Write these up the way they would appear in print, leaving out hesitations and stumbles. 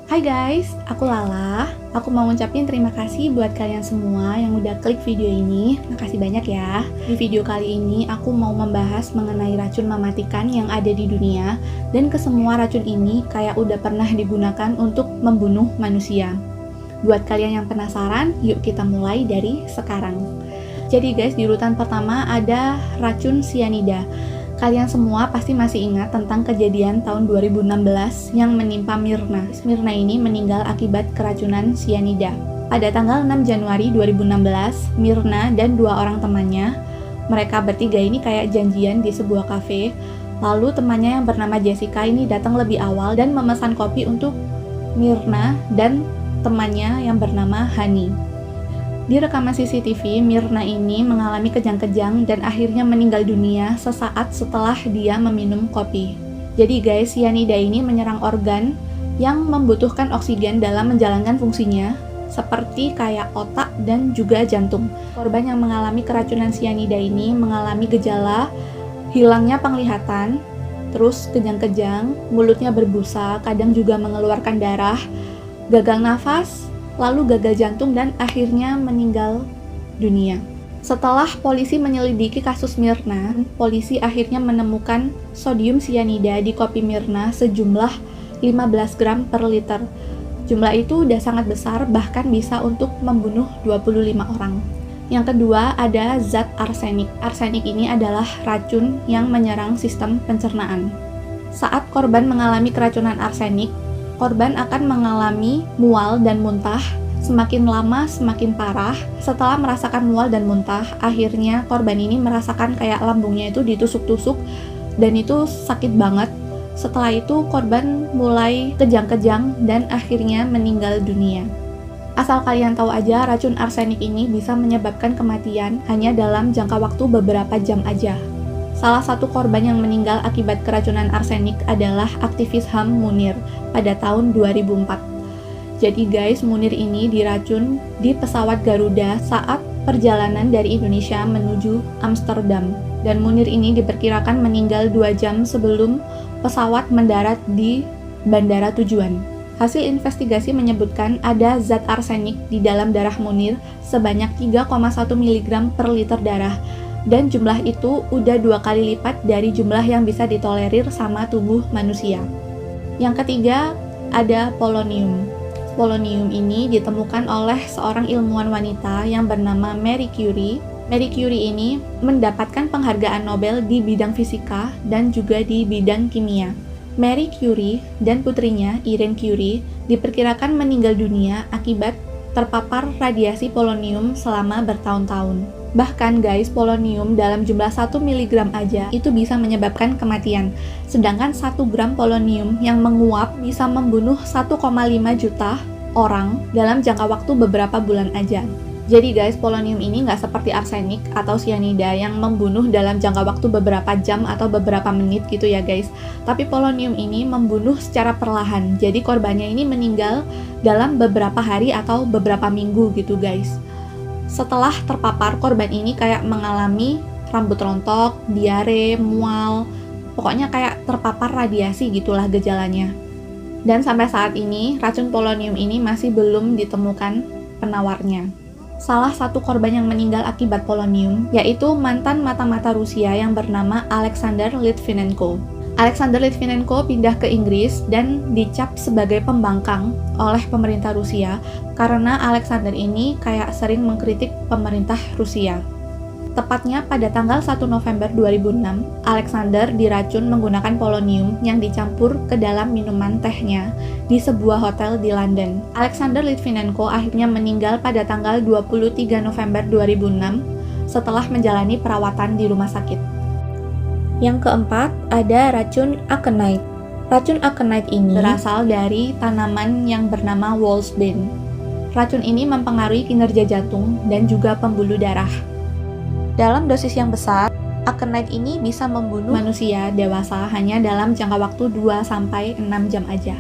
Hai guys, aku Lala. Aku mau ngucapin terima kasih buat kalian semua yang udah klik video ini. Makasih banyak ya. Di video kali ini aku mau membahas mengenai racun mematikan yang ada di dunia. Dan kesemua racun ini kayak udah pernah digunakan untuk membunuh manusia. Buat kalian yang penasaran, yuk kita mulai dari sekarang. Jadi guys, di urutan pertama ada racun cyanida. Kalian semua pasti masih ingat tentang kejadian tahun 2016 yang menimpa Mirna. Mirna ini meninggal akibat keracunan cyanida. Pada tanggal 6 Januari 2016, Mirna dan dua orang temannya, mereka bertiga ini kayak janjian di sebuah kafe. Lalu temannya yang bernama Jessica ini datang lebih awal dan memesan kopi untuk Mirna dan temannya yang bernama Hani. Di rekaman CCTV, Mirna ini mengalami kejang-kejang dan akhirnya meninggal dunia sesaat setelah dia meminum kopi. Jadi guys, cyanida ini menyerang organ yang membutuhkan oksigen dalam menjalankan fungsinya, seperti kayak otak dan juga jantung. Korban yang mengalami keracunan cyanida ini mengalami gejala hilangnya penglihatan, terus kejang-kejang, mulutnya berbusa, kadang juga mengeluarkan darah, gagal nafas, lalu gagal jantung dan akhirnya meninggal dunia. Setelah polisi menyelidiki kasus Mirna, polisi akhirnya menemukan sodium cyanida di kopi Mirna sejumlah 15 gram per liter. Jumlah itu udah sangat besar, bahkan bisa untuk membunuh 25 orang. Yang kedua ada zat arsenik. Arsenik ini adalah racun yang menyerang sistem pencernaan. Saat korban mengalami keracunan arsenik, korban akan mengalami mual dan muntah, semakin lama semakin parah. Setelah merasakan mual dan muntah, akhirnya korban ini merasakan kayak lambungnya itu ditusuk-tusuk dan itu sakit banget. Setelah itu korban mulai kejang-kejang dan akhirnya meninggal dunia. Asal kalian tahu aja, racun arsenik ini bisa menyebabkan kematian hanya dalam jangka waktu beberapa jam aja. Salah satu korban yang meninggal akibat keracunan arsenik adalah aktivis HAM Munir pada tahun 2004. Jadi guys, Munir ini diracun di pesawat Garuda saat perjalanan dari Indonesia menuju Amsterdam. Dan Munir ini diperkirakan meninggal 2 jam sebelum pesawat mendarat di bandara tujuan. Hasil investigasi menyebutkan ada zat arsenik di dalam darah Munir sebanyak 3,1 mg per liter darah. Dan jumlah itu udah 2 kali lipat dari jumlah yang bisa ditolerir sama tubuh manusia. Yang ketiga ada polonium. Polonium ini ditemukan oleh seorang ilmuwan wanita yang bernama Marie Curie. Marie Curie ini mendapatkan penghargaan Nobel di bidang fisika dan juga di bidang kimia. Marie Curie dan putrinya Irene Curie diperkirakan meninggal dunia akibat terpapar radiasi polonium selama bertahun-tahun. Bahkan guys, polonium dalam jumlah 1 mg aja itu bisa menyebabkan kematian. Sedangkan 1 gram polonium yang menguap bisa membunuh 1,5 juta orang dalam jangka waktu beberapa bulan aja. Jadi guys, polonium ini nggak seperti arsenik atau cyanida yang membunuh dalam jangka waktu beberapa jam atau beberapa menit gitu ya guys. Tapi polonium ini membunuh secara perlahan. Jadi korbannya ini meninggal dalam beberapa hari atau beberapa minggu gitu guys. Setelah terpapar, korban ini kayak mengalami rambut rontok, diare, mual, pokoknya kayak terpapar radiasi gitulah gejalanya. Dan sampai saat ini, racun polonium ini masih belum ditemukan penawarnya. Salah satu korban yang meninggal akibat polonium yaitu mantan mata-mata Rusia yang bernama Alexander Litvinenko. Alexander Litvinenko pindah ke Inggris dan dicap sebagai pembangkang oleh pemerintah Rusia karena Alexander ini kayak sering mengkritik pemerintah Rusia. Tepatnya pada tanggal 1 November 2006, Alexander diracun menggunakan polonium yang dicampur ke dalam minuman tehnya di sebuah hotel di London. Alexander Litvinenko akhirnya meninggal pada tanggal 23 November 2006 setelah menjalani perawatan di rumah sakit. Yang keempat, ada racun aconite. Racun aconite ini berasal dari tanaman yang bernama wolfsbane. Racun ini mempengaruhi kinerja jantung dan juga pembuluh darah. Dalam dosis yang besar, aconite ini bisa membunuh manusia dewasa hanya dalam jangka waktu 2-6 jam aja.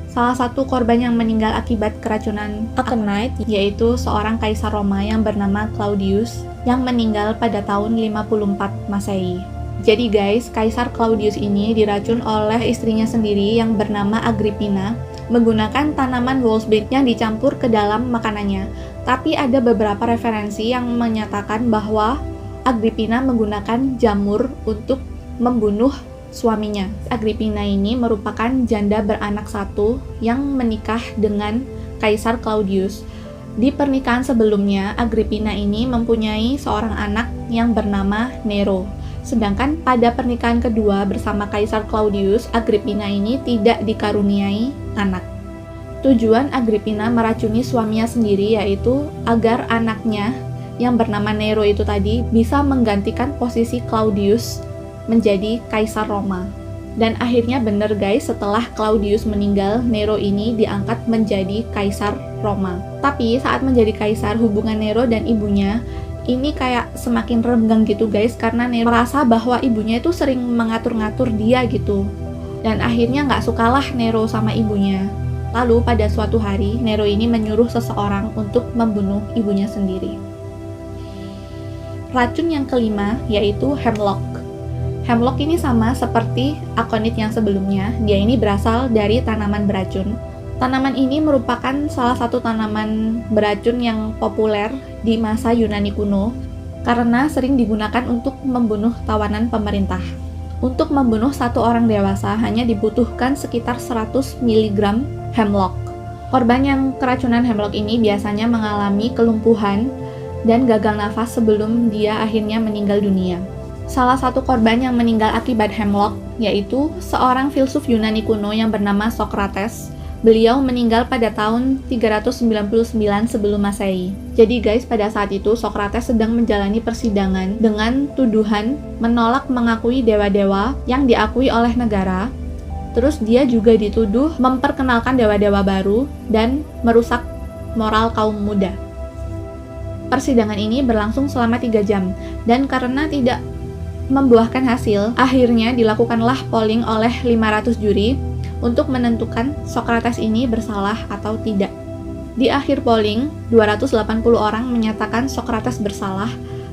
Salah satu korban yang meninggal akibat keracunan aconite yaitu seorang kaisar Roma yang bernama Claudius yang meninggal pada tahun 54 Masehi. Jadi guys, Kaisar Claudius ini diracun oleh istrinya sendiri yang bernama Agrippina menggunakan tanaman wolfsbane yang dicampur ke dalam makanannya. Tapi ada beberapa referensi yang menyatakan bahwa Agrippina menggunakan jamur untuk membunuh suaminya. Agrippina ini merupakan janda beranak satu yang menikah dengan Kaisar Claudius. Di pernikahan sebelumnya, Agrippina ini mempunyai seorang anak yang bernama Nero. Sedangkan pada pernikahan kedua bersama Kaisar Claudius, Agrippina ini tidak dikaruniai anak. Tujuan Agrippina meracuni suaminya sendiri yaitu agar anaknya yang bernama Nero itu tadi bisa menggantikan posisi Claudius menjadi Kaisar Roma. Dan akhirnya bener guys, setelah Claudius meninggal, Nero ini diangkat menjadi Kaisar Roma. Tapi saat menjadi Kaisar, hubungan Nero dan ibunya ini kayak semakin renggang gitu guys, karena Nero merasa bahwa ibunya itu sering mengatur-ngatur dia gitu. Dan akhirnya nggak sukalah Nero sama ibunya. Lalu pada suatu hari, Nero ini menyuruh seseorang untuk membunuh ibunya sendiri. Racun yang kelima yaitu hemlock. Hemlock ini sama seperti akonit yang sebelumnya, dia ini berasal dari tanaman beracun. Tanaman ini merupakan salah satu tanaman beracun yang populer di masa Yunani kuno karena sering digunakan untuk membunuh tawanan pemerintah. Untuk membunuh satu orang dewasa hanya dibutuhkan sekitar 100 mg hemlock. Korban yang keracunan hemlock ini biasanya mengalami kelumpuhan dan gagal nafas sebelum dia akhirnya meninggal dunia. Salah satu korban yang meninggal akibat hemlock yaitu seorang filsuf Yunani kuno yang bernama Socrates. Beliau meninggal pada tahun 399 sebelum Masehi. Jadi guys, pada saat itu Socrates sedang menjalani persidangan dengan tuduhan menolak mengakui dewa-dewa yang diakui oleh negara. Terus dia juga dituduh memperkenalkan dewa-dewa baru dan merusak moral kaum muda. Persidangan ini berlangsung selama 3 jam dan karena tidak membuahkan hasil, akhirnya dilakukanlah polling oleh 500 juri untuk menentukan Socrates ini bersalah atau tidak. Di akhir polling, 280 orang menyatakan Socrates bersalah,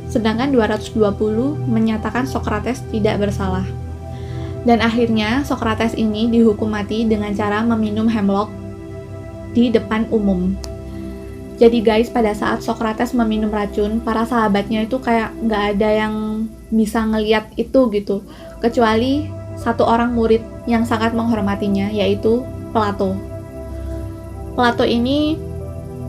sedangkan 220 menyatakan Socrates tidak bersalah. Dan akhirnya Socrates ini dihukum mati dengan cara meminum hemlock di depan umum. Jadi guys, pada saat Socrates meminum racun, para sahabatnya itu kayak nggak ada yang bisa ngeliat itu gitu, kecuali satu orang murid yang sangat menghormatinya, yaitu Plato. Plato ini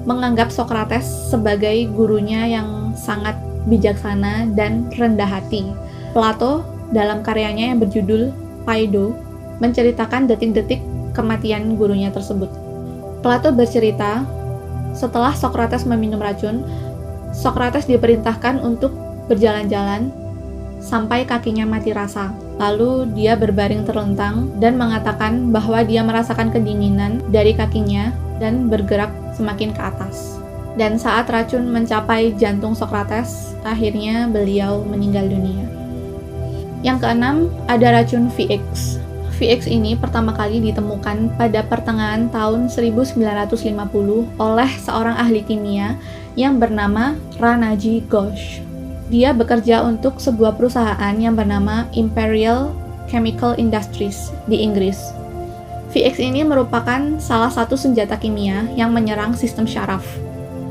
menganggap Socrates sebagai gurunya yang sangat bijaksana dan rendah hati. Plato dalam karyanya yang berjudul Phaedo menceritakan detik-detik kematian gurunya tersebut. Plato bercerita, setelah Socrates meminum racun, Socrates diperintahkan untuk berjalan-jalan sampai kakinya mati rasa. Lalu dia berbaring terlentang dan mengatakan bahwa dia merasakan kedinginan dari kakinya dan bergerak semakin ke atas. Dan saat racun mencapai jantung Socrates, akhirnya beliau meninggal dunia. Yang keenam, ada racun VX. VX ini pertama kali ditemukan pada pertengahan tahun 1950 oleh seorang ahli kimia yang bernama Ranaji Ghosh. Dia bekerja untuk sebuah perusahaan yang bernama Imperial Chemical Industries di Inggris. VX ini merupakan salah satu senjata kimia yang menyerang sistem syaraf.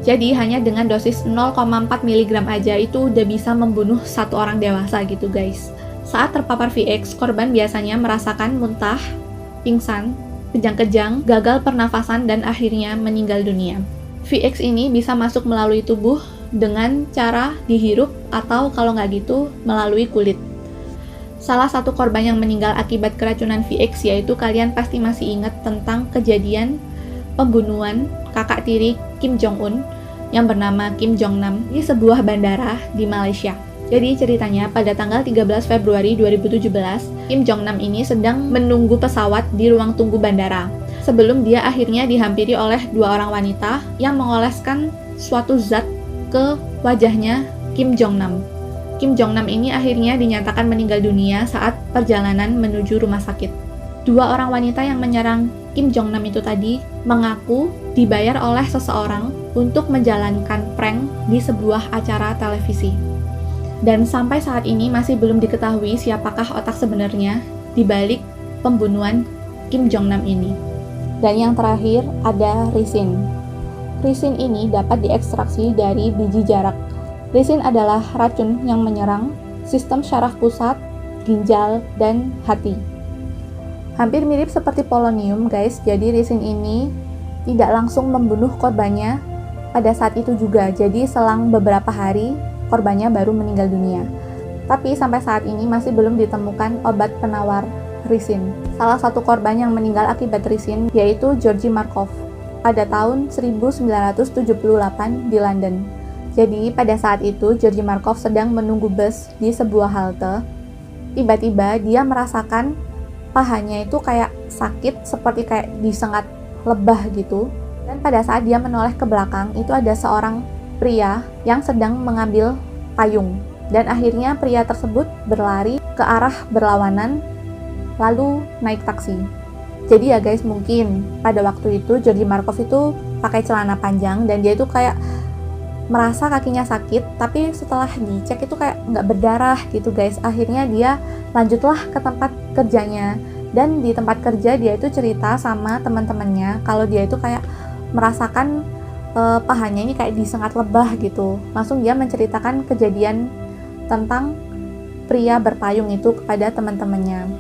Jadi hanya dengan dosis 0,4 mg aja itu udah bisa membunuh satu orang dewasa gitu guys. Saat terpapar VX, korban biasanya merasakan muntah, pingsan, kejang-kejang, gagal pernafasan, dan akhirnya meninggal dunia. VX ini bisa masuk melalui tubuh dengan cara dihirup atau kalau nggak gitu melalui kulit. Salah satu korban yang meninggal akibat keracunan VX yaitu kalian pasti masih ingat tentang kejadian pembunuhan kakak tiri Kim Jong-un yang bernama Kim Jong-nam di sebuah bandara di Malaysia. Jadi ceritanya pada tanggal 13 Februari 2017, Kim Jong-nam ini sedang menunggu pesawat di ruang tunggu bandara. Sebelum dia akhirnya dihampiri oleh 2 orang wanita yang mengoleskan suatu zat ke wajahnya Kim Jong-nam. Kim Jong-nam ini akhirnya dinyatakan meninggal dunia saat perjalanan menuju rumah sakit. 2 orang wanita yang menyerang Kim Jong-nam itu tadi mengaku dibayar oleh seseorang untuk menjalankan prank di sebuah acara televisi. Dan sampai saat ini masih belum diketahui siapakah otak sebenarnya di balik pembunuhan Kim Jong-nam ini. Dan yang terakhir ada risin. Risin ini dapat diekstraksi dari biji jarak. Risin adalah racun yang menyerang sistem syaraf pusat, ginjal, dan hati. Hampir mirip seperti polonium guys, jadi risin ini tidak langsung membunuh korbannya pada saat itu juga. Jadi selang beberapa hari korbannya baru meninggal dunia. Tapi sampai saat ini masih belum ditemukan obat penawar risin. Salah satu korban yang meninggal akibat risin yaitu Georgi Markov pada tahun 1978 di London. Jadi pada saat itu Georgi Markov sedang menunggu bus di sebuah halte. Tiba-tiba dia merasakan pahanya itu kayak sakit, seperti kayak disengat lebah gitu. Dan pada saat dia menoleh ke belakang, itu ada seorang pria yang sedang mengambil payung. Dan akhirnya pria tersebut berlari ke arah berlawanan lalu naik taksi. Jadi ya guys, mungkin pada waktu itu Georgi Markov itu pakai celana panjang dan dia itu kayak merasa kakinya sakit, tapi setelah dicek itu kayak nggak berdarah gitu guys. Akhirnya dia lanjutlah ke tempat kerjanya, dan di tempat kerja dia itu cerita sama teman-temannya kalau dia itu kayak merasakan pahanya ini kayak disengat lebah gitu. Langsung dia menceritakan kejadian tentang pria berpayung itu kepada teman-temannya.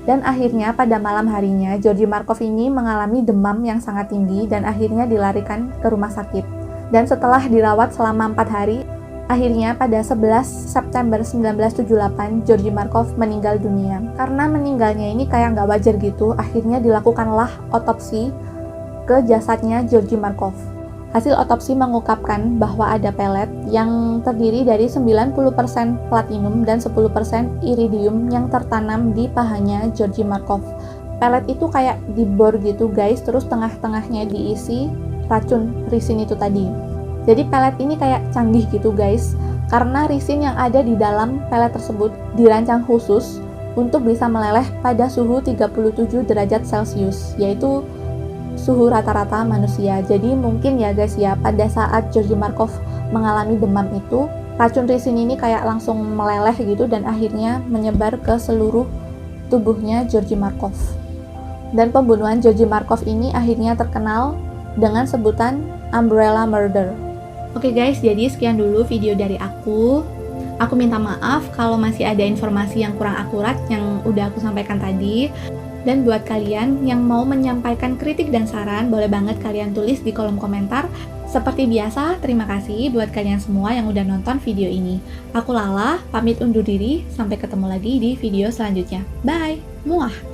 Dan akhirnya pada malam harinya Georgi Markov ini mengalami demam yang sangat tinggi dan akhirnya dilarikan ke rumah sakit. Dan setelah dirawat selama 4 hari, akhirnya pada 11 September 1978 Georgi Markov meninggal dunia. Karena meninggalnya ini kayak nggak wajar gitu, akhirnya dilakukanlah otopsi ke jasadnya Georgi Markov. Hasil otopsi mengungkapkan bahwa ada pelet yang terdiri dari 90% platinum dan 10% iridium yang tertanam di pahanya Georgi Markov. Pelet itu kayak dibor gitu guys, terus tengah-tengahnya diisi racun risin itu tadi. Jadi pelet ini kayak canggih gitu guys, karena risin yang ada di dalam pelet tersebut dirancang khusus untuk bisa meleleh pada suhu 37 derajat Celcius, yaitu suhu rata-rata manusia. Jadi mungkin ya guys ya, pada saat Georgi Markov mengalami demam itu, racun risin ini kayak langsung meleleh gitu dan akhirnya menyebar ke seluruh tubuhnya Georgi Markov. Dan pembunuhan Georgi Markov ini akhirnya terkenal dengan sebutan Umbrella Murder. Oke guys, jadi sekian dulu video dari aku. Aku minta maaf kalau masih ada informasi yang kurang akurat yang udah aku sampaikan tadi. Dan buat kalian yang mau menyampaikan kritik dan saran, boleh banget kalian tulis di kolom komentar. Seperti biasa, terima kasih buat kalian semua yang udah nonton video ini. Aku Lala, pamit undur diri, sampai ketemu lagi di video selanjutnya. Bye! Muah!